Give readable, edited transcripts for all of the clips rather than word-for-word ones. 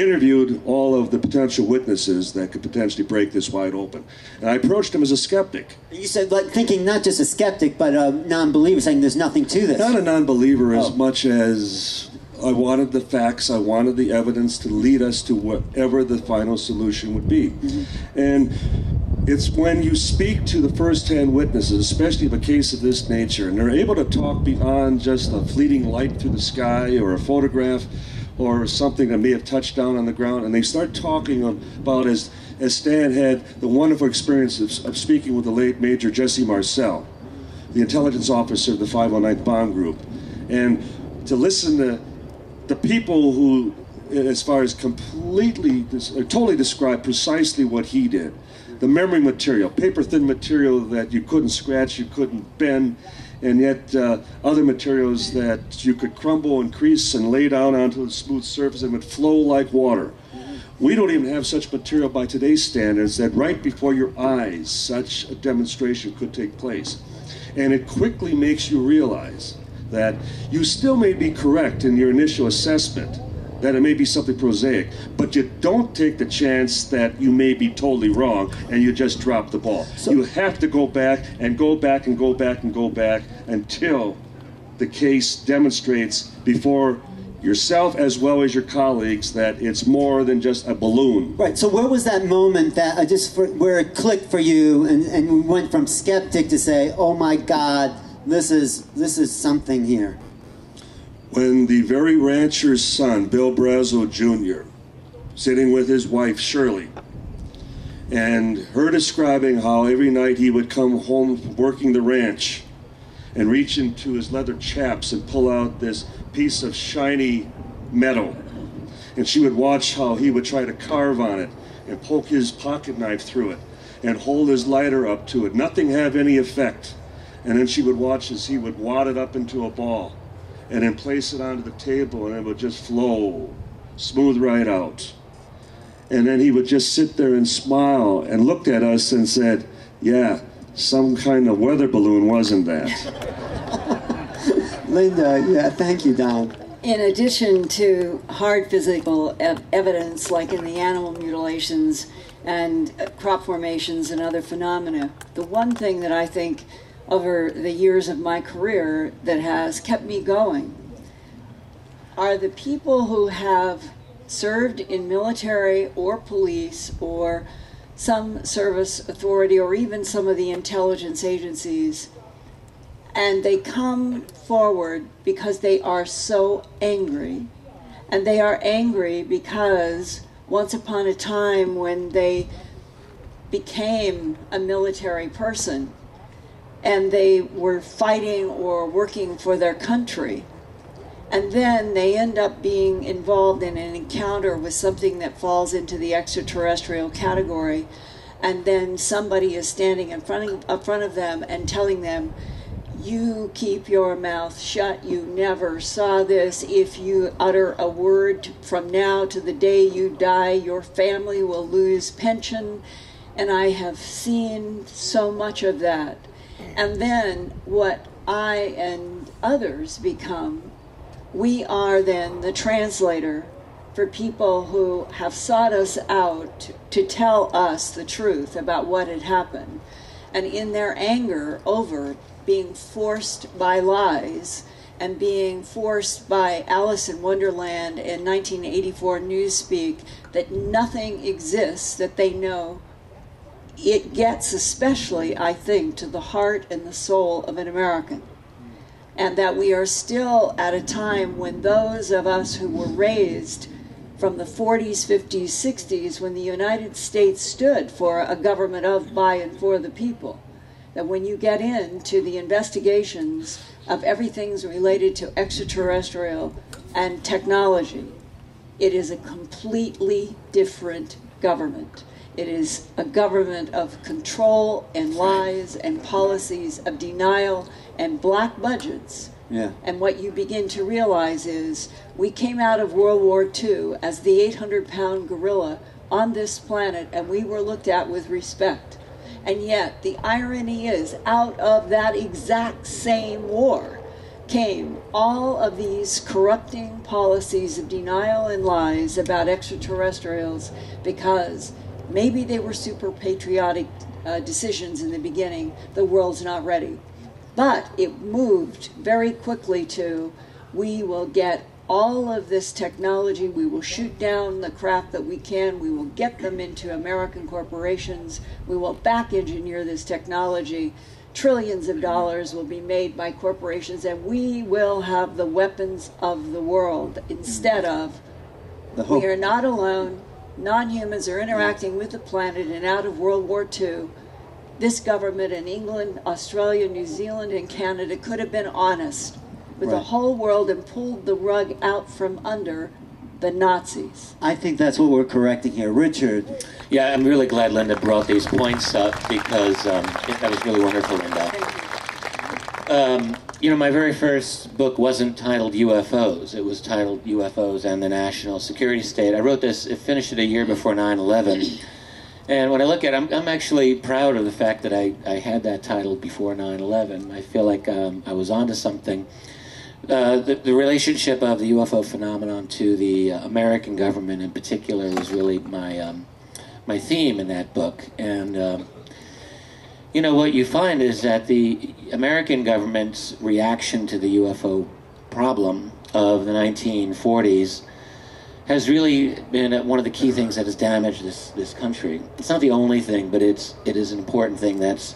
interviewed all of the potential witnesses that could potentially break this wide open. And I approached him as a skeptic. You said, like, thinking not just a skeptic, but a non-believer, saying there's nothing to this. Not a non-believer as much as I wanted the facts, I wanted the evidence to lead us to whatever the final solution would be. And it's when you speak to the first-hand witnesses, especially of a case of this nature, and they're able to talk beyond just a fleeting light through the sky or a photograph or something that may have touched down on the ground, and they start talking about, as Stan had the wonderful experience of speaking with the late Major Jesse Marcel, the intelligence officer of the 509th Bomb Group, and to listen to the people who, as far as totally describe precisely what he did. The memory material, paper-thin material that you couldn't scratch, you couldn't bend, and yet other materials that you could crumble and crease and lay down onto the smooth surface and would flow like water. We don't even have such material by today's standards that right before your eyes such a demonstration could take place. And it quickly makes you realize that you still may be correct in your initial assessment, that it may be something prosaic, but you don't take the chance that you may be totally wrong and you just drop the ball. So you have to go back and go back and go back and go back until the case demonstrates before yourself as well as your colleagues that it's more than just a balloon. Right, so where was that moment that where it clicked for you and we went from skeptic to say, oh my God, this is something here? When the very rancher's son, Bill Brazo Jr., sitting with his wife, Shirley, and her describing how every night he would come home working the ranch and reach into his leather chaps and pull out this piece of shiny metal. And she would watch how he would try to carve on it and poke his pocket knife through it and hold his lighter up to it. Nothing have any effect. And then she would watch as he would wad it up into a ball and then place it onto the table, and it would just flow, smooth right out. And then he would just sit there and smile and looked at us and said, yeah, some kind of weather balloon, wasn't that? Linda, yeah, thank you, Don. In addition to hard physical evidence, like in the animal mutilations and crop formations and other phenomena, the one thing that I think over the years of my career that has kept me going are the people who have served in military or police or some service authority or even some of the intelligence agencies, and they come forward because they are so angry. And they are angry because once upon a time when they became a military person, and they were fighting or working for their country, and then they end up being involved in an encounter with something that falls into the extraterrestrial category, and then somebody is standing in front of them and telling them, you keep your mouth shut, you never saw this, if you utter a word from now to the day you die, your family will lose pension. And I have seen so much of that. And then what I and others become, we are then the translator for people who have sought us out to tell us the truth about what had happened. And in their anger over being forced by lies and being forced by Alice in Wonderland in 1984 Newspeak that nothing exists that they know, it gets especially, I think, to the heart and the soul of an American. And that we are still at a time when those of us who were raised from the 40s, 50s, 60s, when the United States stood for a government of, by, and for the people, that when you get into the investigations of everything related to extraterrestrial and technology, it is a completely different government. It is a government of control and lies and policies of denial and black budgets. Yeah. And what you begin to realize is we came out of World War II as the 800-pound gorilla on this planet, and we were looked at with respect. And yet the irony is, out of that exact same war came all of these corrupting policies of denial and lies about extraterrestrials, because maybe they were super patriotic decisions in the beginning. The world's not ready. But it moved very quickly to, we will get all of this technology, we will shoot down the craft that we can, we will get them into American corporations, we will back engineer this technology, trillions of dollars will be made by corporations, and we will have the weapons of the world instead of, we are not alone, non-humans are interacting with the planet, and out of World War II, this government in England, Australia, New Zealand, and Canada could have been honest with the whole world and pulled the rug out from under the Nazis. I think that's what we're correcting here. Richard. Yeah, I'm really glad Linda brought these points up, because that was really wonderful, Linda. Thank you. You know, my very first book wasn't titled UFOs. It was titled UFOs and the National Security State. I wrote this, finished it a year before 9/11. And when I look at it, I'm actually proud of the fact that I had that title before 9/11. I feel like I was onto something. The relationship of the UFO phenomenon to the American government in particular was really my theme in that book. And you know, what you find is that the American government's reaction to the UFO problem of the 1940s has really been one of the key things that has damaged this country. It's not the only thing, but it is an important thing that's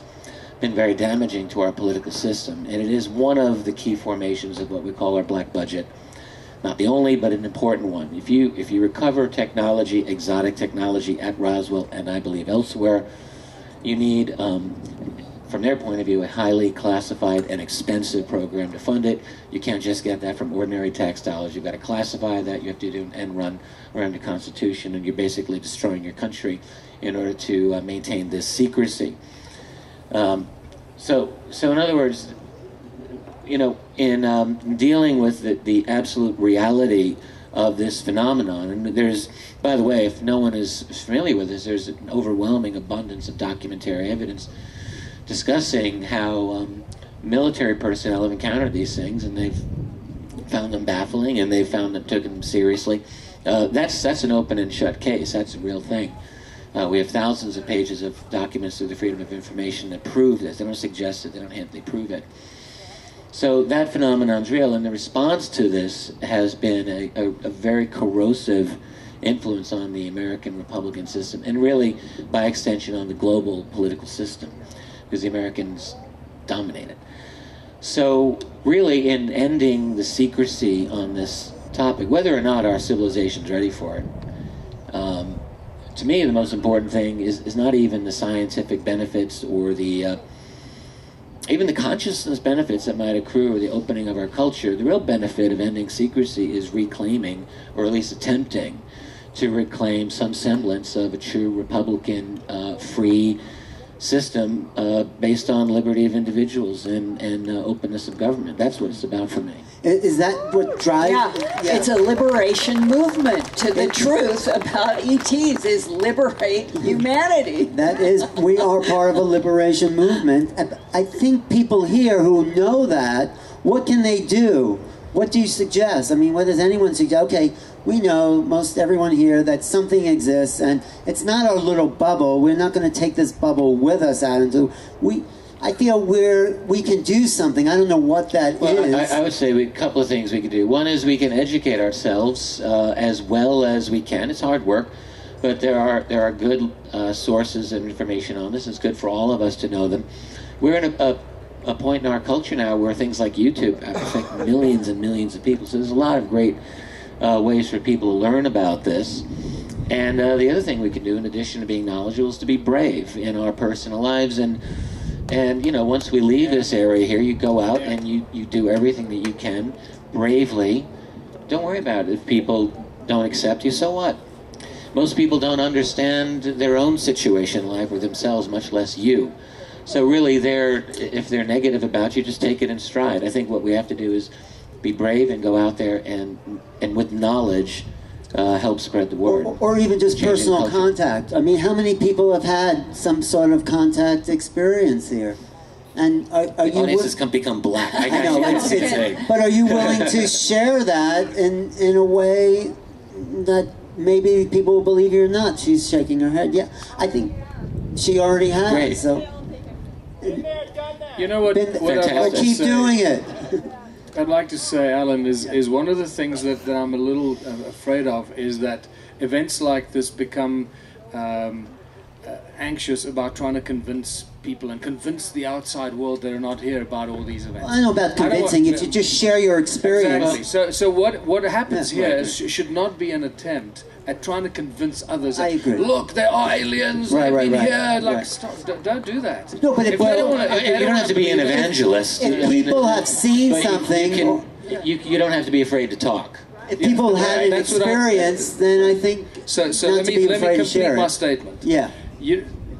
been very damaging to our political system, and it is one of the key formations of what we call our black budget. Not the only, but an important one. If you recover technology, exotic technology at Roswell, and I believe elsewhere, you need, from their point of view, a highly classified and expensive program to fund it. You can't just get that from ordinary tax dollars. You've got to classify that. You have to do an end run around the Constitution, and you're basically destroying your country in order to maintain this secrecy. So in other words, you know, in dealing with the absolute reality of this phenomenon, and there's, by the way, if no one is familiar with this, there's an overwhelming abundance of documentary evidence discussing how military personnel have encountered these things, and they've found them baffling, and they've found them, taken them seriously. That's an open and shut case. That's a real thing. We have thousands of pages of documents through the Freedom of Information that prove this. They don't suggest it, they don't hint, they prove it. So that phenomenon's real, and the response to this has been a very corrosive influence on the American Republican system, and really, by extension, on the global political system, because the Americans dominate it. So really, in ending the secrecy on this topic, whether or not our civilization's ready for it, to me, the most important thing is not even the scientific benefits or the even the consciousness benefits that might accrue or the opening of our culture. The real benefit of ending secrecy is reclaiming, or at least attempting to reclaim, some semblance of a true Republican, free system based on liberty of individuals and openness of government. That's what it's about for me. Is that what drives? Yeah, it's a liberation movement to the truth about ETs, is liberate humanity. That is, we are part of a liberation movement. I think people here who know that, what can they do? What do you suggest? I mean, what does anyone suggest? Okay, we know, most everyone here, that something exists, and it's not our little bubble. We're not going to take this bubble with us out into... I feel we can do something. I don't know what that is. I would say a couple of things we can do. One is we can educate ourselves as well as we can. It's hard work, but there are good sources of information on this. It's good for all of us to know them. We're in a point in our culture now where things like YouTube affect millions and millions of people. So there's a lot of great ways for people to learn about this. And the other thing we can do, in addition to being knowledgeable, is to be brave in our personal lives. And you know, once we leave this area here, you go out and you do everything that you can bravely. Don't worry about it. If people don't accept you, so what? Most people don't understand their own situation in life or themselves, much less you. So really, if they're negative about you, just take it in stride. I think what we have to do is be brave and go out there and with knowledge help spread the word. Or even just personal contact. I mean, how many people have had some sort of contact experience here? And are you audiences can become black. I know, but are you willing to share that in a way that maybe people will believe you're not? She's shaking her head. Yeah, I think she already has. Great. So you know what? Keep doing it. I'd like to say, Alan, is one of the things that I'm a little afraid of is that events like this become anxious about trying to convince people and convince the outside world that are not here about all these events. I know about convincing. If you just share your experience. Exactly. So what happens here should not be an attempt at trying to convince others that, I agree. Look, there are aliens, they've been here. Like, stop, don't do that. No, but you don't have to be an evangelist. If people have seen something, you don't have to be afraid to talk. If people had an experience, then I think so let me complete my statement. Yeah.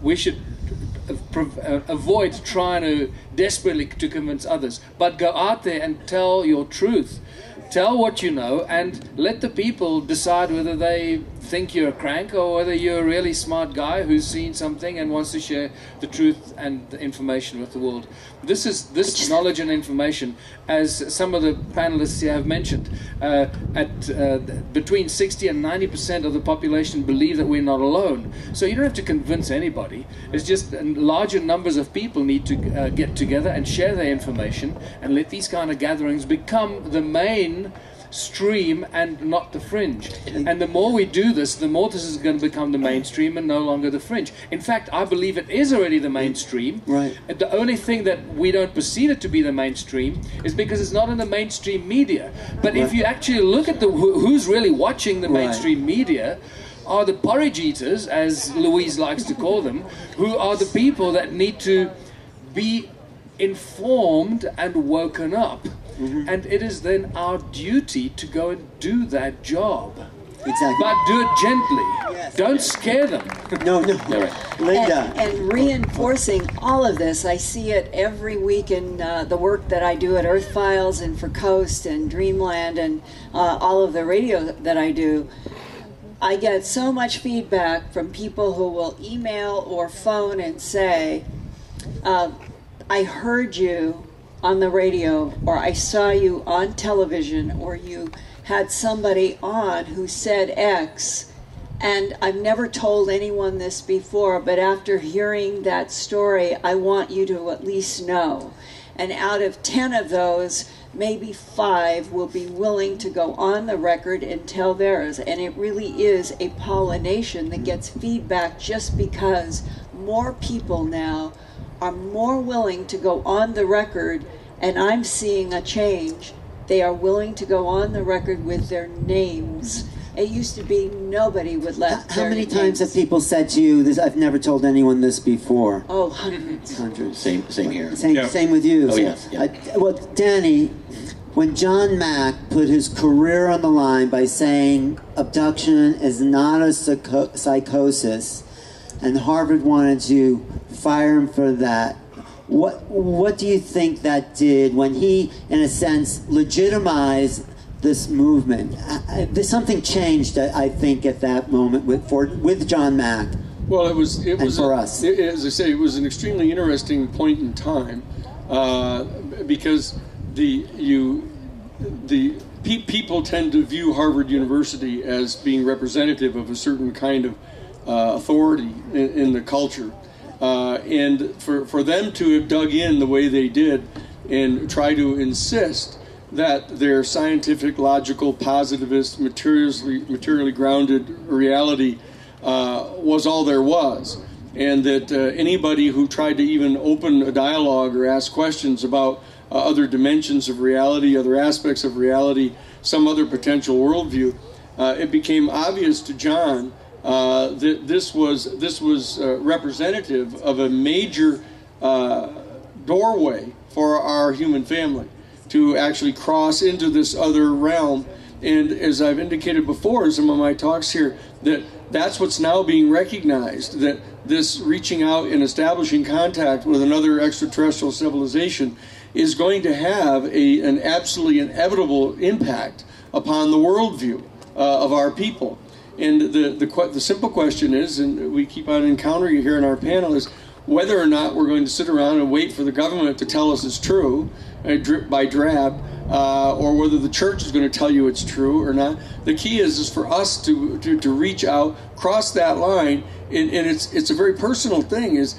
We should avoid trying to desperately to convince others, but go out there and tell your truth. Tell what you know and let the people decide whether they think you're a crank or whether you're a really smart guy who's seen something and wants to share the truth and the information with the world. This knowledge and information, as some of the panelists here have mentioned, between 60 and 90% of the population believe that we're not alone. So you don't have to convince anybody. It's just larger numbers of people need to get together and share their information and let these kind of gatherings become the main stream and not the fringe. And the more we do this, the more this is going to become the mainstream and no longer the fringe. In fact, I believe it is already the mainstream. Right. The only thing that we don't perceive it to be the mainstream is because it's not in the mainstream media. But if you actually look at who's really watching the mainstream media, are the porridge eaters, as Louise likes to call them, who are the people that need to be informed and woken up. And it is then our duty to go and do that job. Exactly. But do it gently. Yes. Don't scare them. No. Linda. And reinforcing all of this, I see it every week in the work that I do at Earth Files and for Coast and Dreamland and all of the radio that I do. I get so much feedback from people who will email or phone and say, I heard you on the radio, or I saw you on television, or you had somebody on who said X, and I've never told anyone this before, but after hearing that story, I want you to at least know. And out of 10 of those, maybe 5 will be willing to go on the record and tell theirs. And it really is a pollination that gets feedback just because more people now are more willing to go on the record, and I'm seeing a change. They are willing to go on the record with their names. It used to be nobody would let How many times have people said to you, "This, I've never told anyone this before"? Oh, hundreds. Hundreds. Same here. Same with you. Oh, yes. Yeah. Well, Danny, when John Mack put his career on the line by saying abduction is not a psychosis, and Harvard wanted to fire him for that, what do you think that did when he, in a sense, legitimized this movement? Something changed, I think, at that moment with John Mack. Well, it was for us. As I say, it was an extremely interesting point in time because people tend to view Harvard University as being representative of a certain kind of authority in the culture. And for them to have dug in the way they did and try to insist that their scientific, logical, positivist, materially grounded reality was all there was, and that anybody who tried to even open a dialogue or ask questions about other dimensions of reality, other aspects of reality, some other potential worldview, it became obvious to John that this was representative of a major doorway for our human family to actually cross into this other realm. And as I've indicated before in some of my talks here, that's what's now being recognized, that this reaching out and establishing contact with another extraterrestrial civilization is going to have an absolutely inevitable impact upon the worldview of our people. And the simple question is, and we keep on encountering it here in our panel, is whether or not we're going to sit around and wait for the government to tell us it's true, drip by drab, or whether the church is going to tell you it's true or not. The key is for us to reach out, cross that line, and it's a very personal thing. Is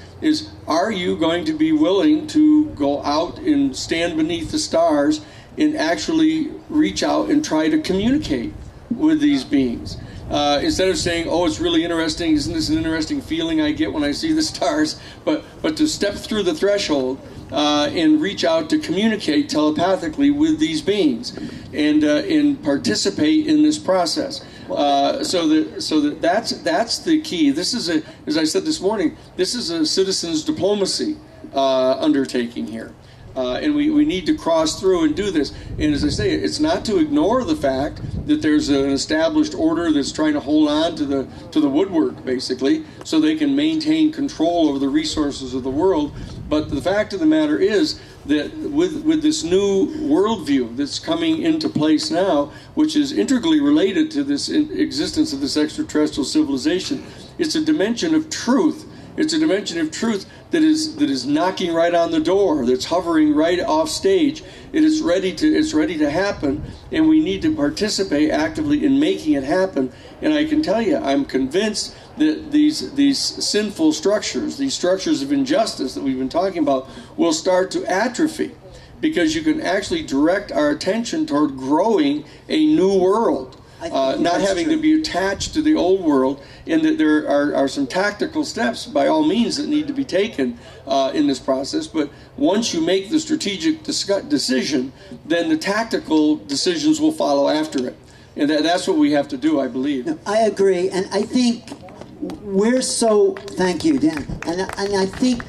are you going to be willing to go out and stand beneath the stars and actually reach out and try to communicate with these beings? Instead of saying, oh, it's really interesting, isn't this an interesting feeling I get when I see the stars, but to step through the threshold and reach out to communicate telepathically with these beings and participate in this process. That's the key. This is as I said this morning, this is a citizens diplomacy undertaking here. And we need to cross through and do this. And as I say, it's not to ignore the fact that there's an established order that's trying to hold on to the woodwork, basically, so they can maintain control over the resources of the world. But the fact of the matter is that with this new worldview that's coming into place now, which is integrally related to this existence of this extraterrestrial civilization, it's a dimension of truth. It's a dimension of truth that is knocking right on the door, that's hovering right off stage. It's ready to happen, and we need to participate actively in making it happen. And I can tell you, I'm convinced that these sinful structures, these structures of injustice that we've been talking about, will start to atrophy, because you can actually direct our attention toward growing a new world. Not having to be attached to the old world, and that there are some tactical steps, by all means, that need to be taken in this process. But once you make the strategic decision, then the tactical decisions will follow after it. And that's what we have to do, I believe. No, I agree, and I think we're so... Thank you, Dan. And I think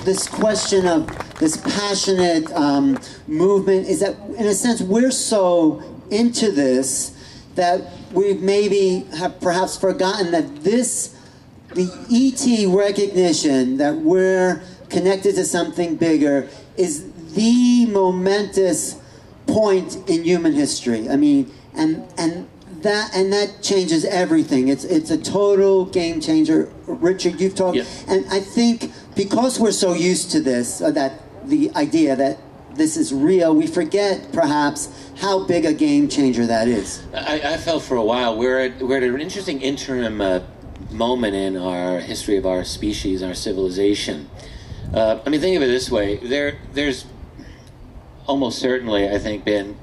this question of this passionate movement is that, in a sense, we're so into this that we maybe have perhaps forgotten that the ET recognition that we're connected to something bigger is the momentous point in human history. I mean, and that changes everything. It's a total game changer. Richard, you've talked, and I think because we're so used to this, that the idea that this is real, we forget perhaps how big a game changer that is. I felt for a while we're at an interesting interim moment in our history of our species, our civilization. I mean, think of it this way: there's almost certainly, I think, been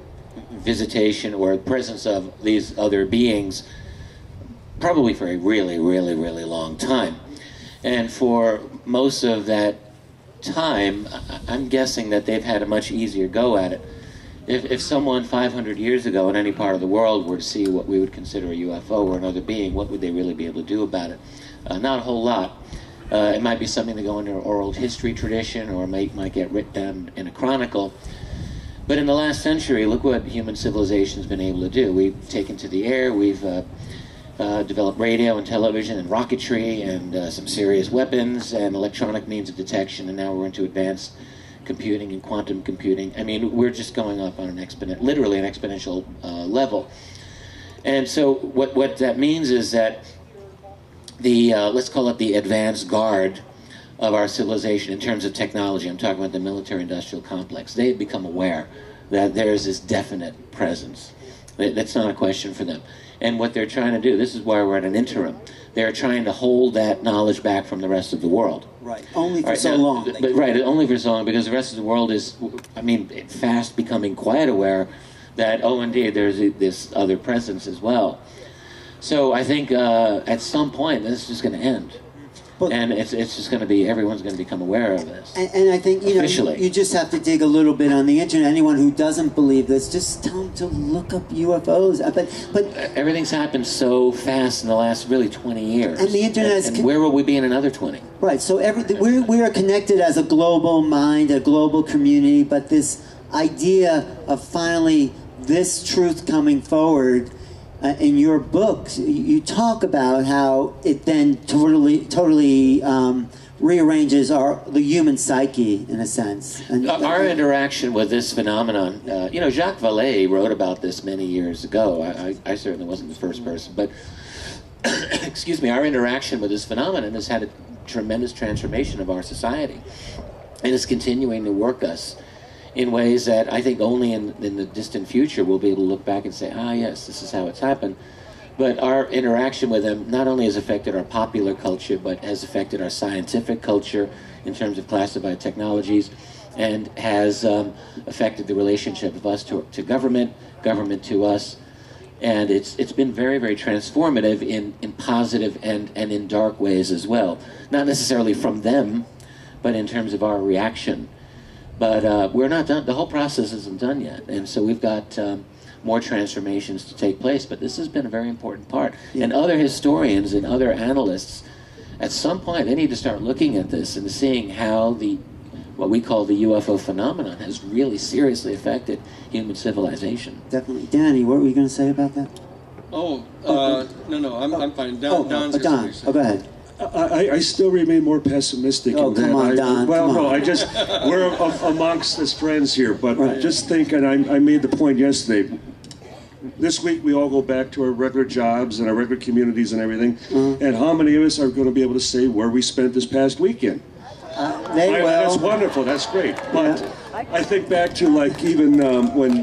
visitation or presence of these other beings, probably for a really, really, really long time, and for most of that time, I'm guessing that they've had a much easier go at it. If someone 500 years ago in any part of the world were to see what we would consider a UFO or another being, what would they really be able to do about it? Not a whole lot. It might be something to go into an oral history tradition, or might get written down in a chronicle. But in the last century, look what human civilization's been able to do. We've taken to the air, we've developed radio and television and rocketry and some serious weapons and electronic means of detection, and now we're into advanced computing and quantum computing. I mean, we're just going up on literally an exponential level. And so what that means is that the, let's call it the advanced guard of our civilization in terms of technology, I'm talking about the military-industrial complex, they've become aware that there's this definite presence. That's not a question for them. And what they're trying to do, this is why we're at an interim, they're trying to hold that knowledge back from the rest of the world. Right, only for so long. Right, only for so long, because the rest of the world is, I mean, fast becoming quite aware that, oh, indeed, there's this other presence as well. So I think at some point, this is just going to end. And it's just going to be, everyone's going to become aware of this. And I think, you know, you just have to dig a little bit on the internet. Anyone who doesn't believe this, just tell them to look up UFOs. But everything's happened so fast in the last really 20 years. And the internet and where will we be in another 20? Right, so we are connected as a global mind, a global community, but this idea of finally this truth coming forward, in your books, you talk about how it then totally rearranges the human psyche, in a sense. And our interaction with this phenomenon, you know, Jacques Vallée wrote about this many years ago. I certainly wasn't the first person, but excuse me, our interaction with this phenomenon has had tremendous transformation of our society, and is continuing to work us in ways that I think only in the distant future we'll be able to look back and say, ah, yes, this is how it's happened. But our interaction with them not only has affected our popular culture, but has affected our scientific culture in terms of classified technologies, and has affected the relationship of us to government, government to us. And it's been very, very transformative in positive and in dark ways as well. Not necessarily from them, but in terms of our reaction. But we're not done. The whole process isn't done yet. And so we've got more transformations to take place. But this has been a very important part. Yeah. And other historians and other analysts, at some point, they need to start looking at this and seeing how what we call the UFO phenomenon has really seriously affected human civilization. Definitely. Danny, what were you going to say about that? No, I'm fine. Don's Don, go ahead. I still remain more pessimistic. Oh, come on, Don. We're amongst us friends here, but right. Just think, and I made the point yesterday, this week we all go back to our regular jobs and our regular communities and everything, and how many of us are going to be able to say where we spent this past weekend? They will. That's wonderful, that's great, but I think back to like even when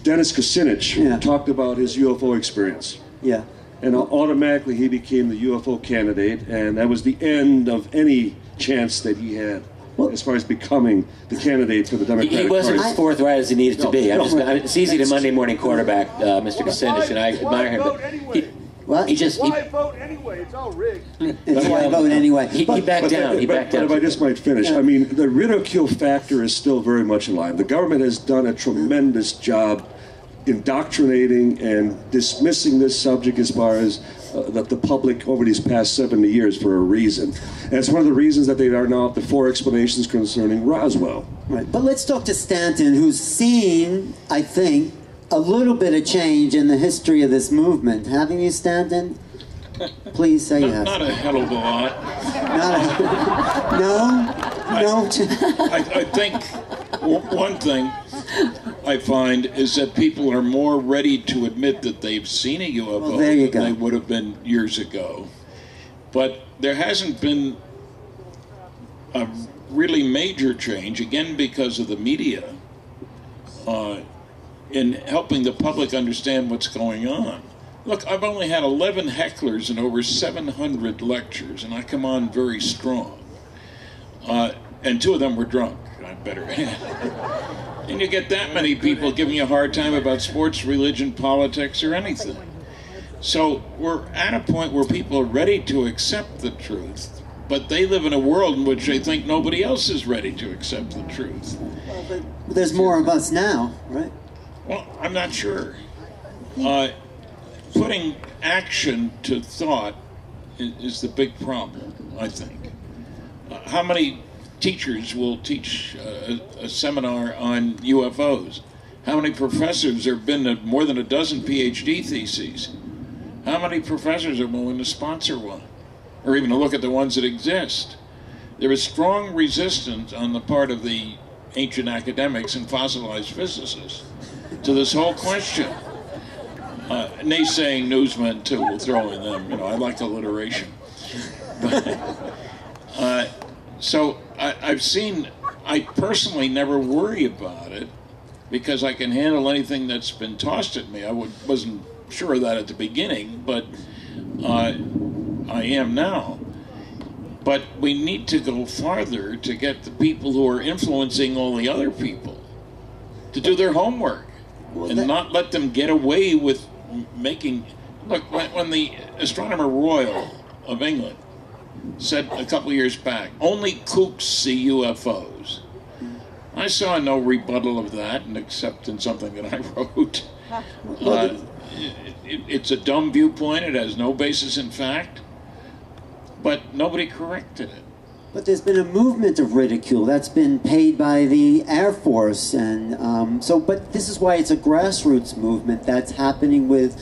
Dennis Kucinich talked about his UFO experience. Yeah. And automatically he became the UFO candidate, and that was the end of any chance that he had as far as becoming the candidate for the Democratic Party. He wasn't as forthright as he needed to be. It's easy to Monday morning quarterback Mr. Kucinich, and I admire him. But Why vote anyway? It's all rigged. It's why vote anyway. He backed down. But if I just might finish, I mean, the ridicule factor is still very much alive. The government has done a tremendous job indoctrinating and dismissing this subject as far as the public over these past 70 years for a reason. And it's one of the reasons that they are now up to 4 explanations concerning Roswell. Right. But let's talk to Stanton, who's seen, I think, a little bit of change in the history of this movement. Haven't you, Stanton? Please say yes. Not a hell of a lot. No? I think one thing I find is that people are more ready to admit that they've seen a UFO than they would have been years ago. But there hasn't been a really major change, again because of the media, in helping the public understand what's going on. Look, I've only had 11 hecklers and over 700 lectures, and I come on very strong. And 2 of them were drunk, I better add. And you get that many people giving you a hard time about sports, religion, politics, or anything. So we're at a point where people are ready to accept the truth, but they live in a world in which they think nobody else is ready to accept the truth. Well, but there's more of us now, right? Well, I'm not sure. Putting action to thought is the big problem, I think. How many teachers will teach a seminar on UFOs? How many professors, there have been more than a dozen PhD theses. How many professors are willing to sponsor one? Or even to look at the ones that exist? There is strong resistance on the part of the ancient academics and fossilized physicists to this whole question. Naysaying newsmen, too, will throw in them. You know, I like alliteration. So I've seen, I personally never worry about it because I can handle anything that's been tossed at me. I wasn't sure of that at the beginning, but I am now. But we need to go farther to get the people who are influencing all the other people to do their homework and not let them get away with making... Look, when the Astronomer Royal of England said a couple of years back, only kooks see UFOs, I saw no rebuttal of that, except in something that I wrote. It's a dumb viewpoint. It has no basis in fact. But nobody corrected it. But there's been a movement of ridicule that's been paid by the Air Force, and but this is why it's a grassroots movement that's happening with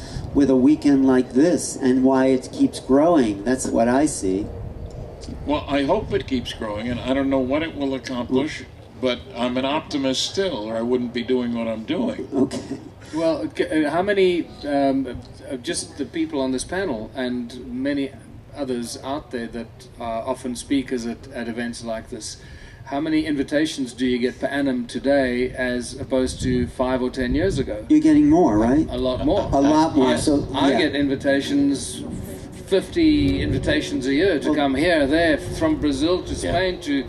a weekend like this, and why it keeps growing. That's what I see. Well, I hope it keeps growing, and I don't know what it will accomplish, but I'm an optimist still, or I wouldn't be doing what I'm doing. Okay. Well, how many, just the people on this panel and many others out there that are often speakers at events like this, how many invitations do you get per annum today as opposed to 5 or 10 years ago? You're getting more, right? A lot more. A lot more. I get invitations, 50 invitations a year to come here, there, from Brazil to Spain to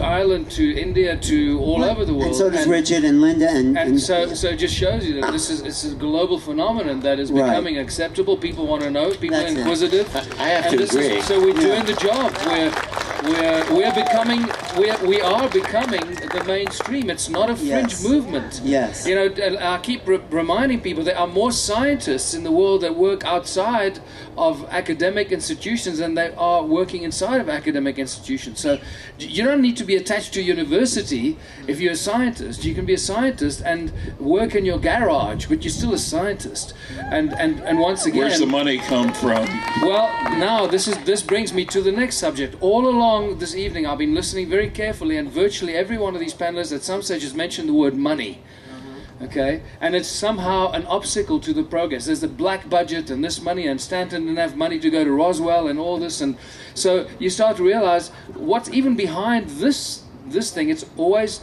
Ireland to India to all over the world. And so does Richard and Linda. And so it just shows you that it's a global phenomenon that is becoming acceptable. People want to know. People are inquisitive. I have to agree. So we're doing the job. We are becoming the mainstream. It's not a fringe movement. Yes. You know, I keep reminding people there are more scientists in the world that work outside of academic institutions than they are working inside of academic institutions. So you don't need to be attached to a university if you're a scientist. You can be a scientist and work in your garage, but you're still a scientist. And once again, where's the money come from? Well, now this brings me to the next subject. All along this evening, I've been listening very carefully, and virtually every one of these panelists at some stage has mentioned the word money. Okay, and it's somehow an obstacle to the progress. There's the black budget and this money, and Stanton didn't have money to go to Roswell and all this, and so you start to realize what's even behind this thing. It's always,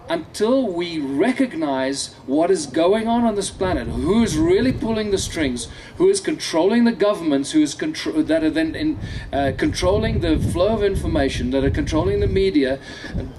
until we recognize what is going on this planet, who is really pulling the strings, who is controlling the governments, that are then controlling the flow of information, that are controlling the media,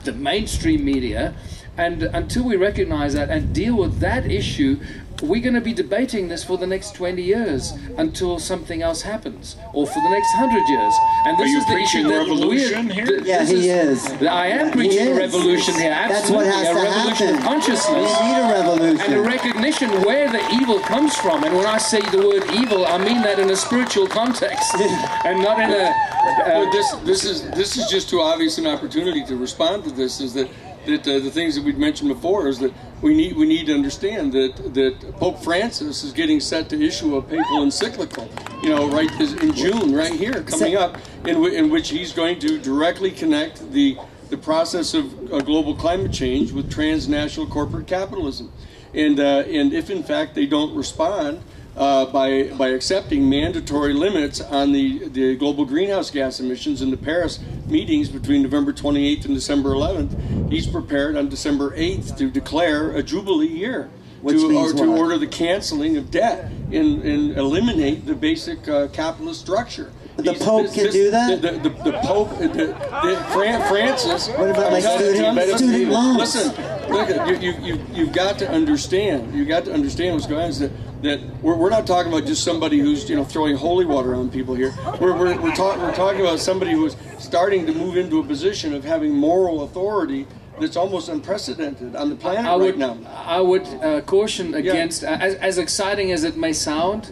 the mainstream media. And until we recognize that and deal with that issue, we're going to be debating this for the next 20 years until something else happens, or for the next 100 years. And this Are you is the preaching issue that revolution here? Yeah, he is. I am preaching a revolution here. Absolutely, That's what has a to revolution happen. of consciousness. We need a revolution. And a recognition where the evil comes from. And when I say the word evil, I mean that in a spiritual context, and not in a. This is just too obvious an opportunity to respond to this. Is that the things that we'd mentioned before is that we need to understand that Pope Francis is getting set to issue a papal encyclical, right in June, right here, coming up, in which he's going to directly connect the process of global climate change with transnational corporate capitalism, and if in fact they don't respond by accepting mandatory limits on the global greenhouse gas emissions in the Paris meetings between November 28th and December 11th, he's prepared on December 8th to declare a Jubilee year to order the canceling of debt and eliminate the basic capitalist structure. The Pope can do that? The Pope, Francis. What about like student loans? Listen, look, you've got to understand. You've got to understand what's going on. Is that we're not talking about just somebody who's throwing holy water on people here. We're talking about somebody who's starting to move into a position of having moral authority that's almost unprecedented on the planet right now. I would caution against, as exciting as it may sound,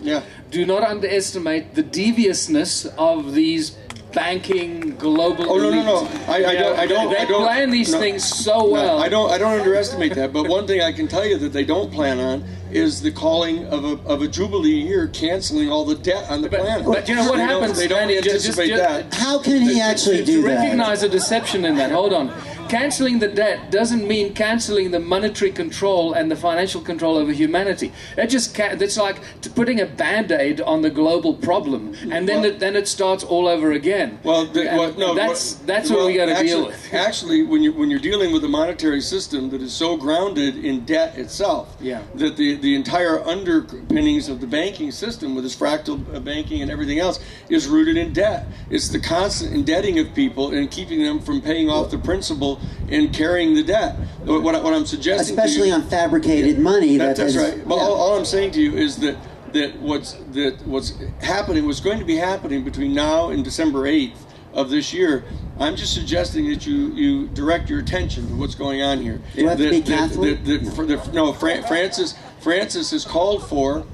do not underestimate the deviousness of these banking global. Oh no! I don't. They plan these things so well. I don't underestimate that. But one thing I can tell you that they don't plan on is the calling of a Jubilee year, canceling all the debt on the planet. But you know what happens? They don't anticipate that. How can he actually do that? Recognize a deception in that. Hold on. Cancelling the debt doesn't mean cancelling the monetary control and the financial control over humanity. That's like putting a Band-Aid on the global problem, and then it starts all over again. Well, that's what we got to deal with. Actually, when you're dealing with a monetary system that is so grounded in debt itself, that the entire underpinnings of the banking system, with its fractal banking and everything else, is rooted in debt. It's the constant indebting of people and keeping them from paying off the principal and carrying the debt. What I'm suggesting, especially to you, on fabricated money. That's right. But all I'm saying to you is that what's happening, what's going to be happening between now and December 8th of this year, I'm just suggesting that you direct your attention to what's going on here. Do you have to be Catholic? Francis has called for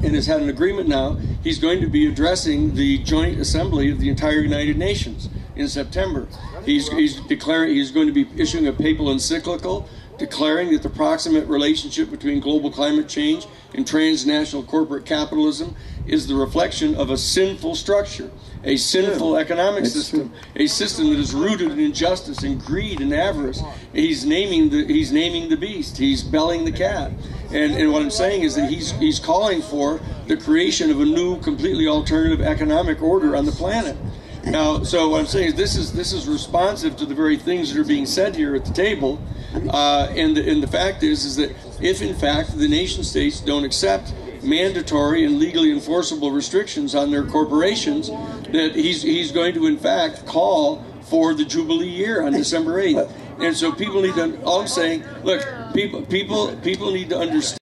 and has had an agreement now. He's going to be addressing the Joint Assembly of the entire United Nations in September. He's declaring he's going to be issuing a papal encyclical declaring that the proximate relationship between global climate change and transnational corporate capitalism is the reflection of a sinful structure, a sinful economic system, a system that is rooted in injustice and greed and avarice. He's naming the beast. He's belling the cat. And what I'm saying is that he's calling for the creation of a new, completely alternative economic order on the planet. Now, so what I'm saying is this is responsive to the very things that are being said here at the table. And the fact is that if in fact the nation states don't accept mandatory and legally enforceable restrictions on their corporations, that he's going to in fact call for the Jubilee year on December 8th. And so people need to, all I'm saying, look, people need to understand